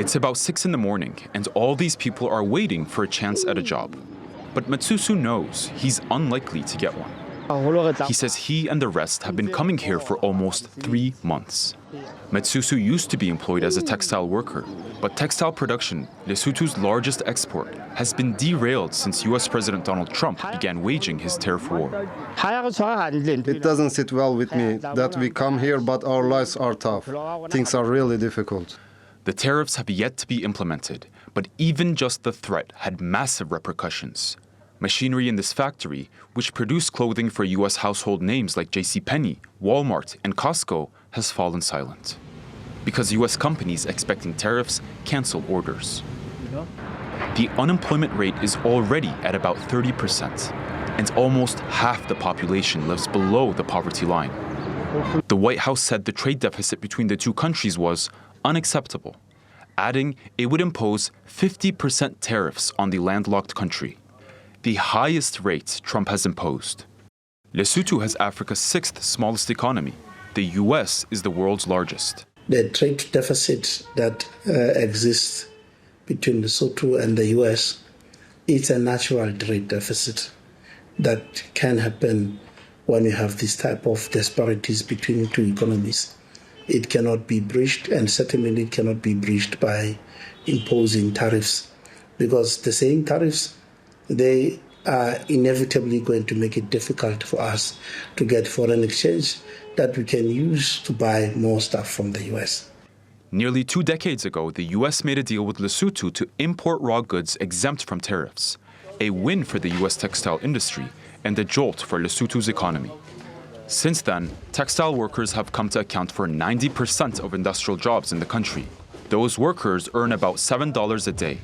It's about 6 in the morning, and all these people are waiting for a chance at a job. But Matsusu knows he's unlikely to get one. He says he and the rest have been coming here for almost 3 months. Matsusu used to be employed as a textile worker, but textile production, Lesotho's largest export, has been derailed since US President Donald Trump began waging his tariff war. It doesn't sit well with me that we come here but our lives are tough. Things are really difficult. The tariffs have yet to be implemented, but even just the threat had massive repercussions. Machinery in this factory, which produced clothing for US household names like JCPenney, Walmart, and Costco, has fallen silent. Because US companies expecting tariffs cancel orders. The unemployment rate is already at about 30%, and almost half the population lives below the poverty line. The White House said the trade deficit between the two countries was unacceptable, adding it would impose 50% tariffs on the landlocked country, the highest rate Trump has imposed. Lesotho has Africa's 6th smallest economy. The US is the world's largest. The trade deficit that exists between Lesotho and the US is a natural trade deficit that can happen when you have this type of disparities between two economies. It cannot be breached, and certainly it cannot be breached by imposing tariffs, because the same tariffs, they are inevitably going to make it difficult for us to get foreign exchange that we can use to buy more stuff from the US. Nearly 2 decades ago, the US made a deal with Lesotho to import raw goods exempt from tariffs, a win for the US textile industry and a jolt for Lesotho's economy. Since then, textile workers have come to account for 90% of industrial jobs in the country. Those workers earn about $7 a day.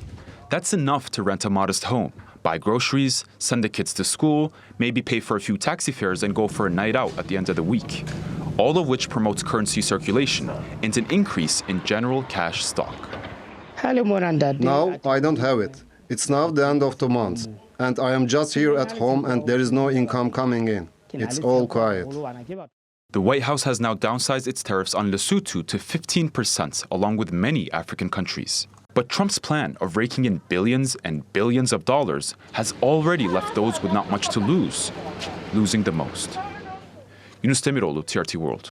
That's enough to rent a modest home, buy groceries, send the kids to school, maybe pay for a few taxi fares and go for a night out at the end of the week. All of which promotes currency circulation and an increase in general cash stock. Now I don't have it. It's now the end of the month, and I am just here at home and there is no income coming in. It's all quiet. The White House has now downsized its tariffs on Lesotho to 15%, along with many African countries. But Trump's plan of raking in billions and billions of dollars has already left those with not much to lose, losing the most. Yunus Demiroglu, TRT World.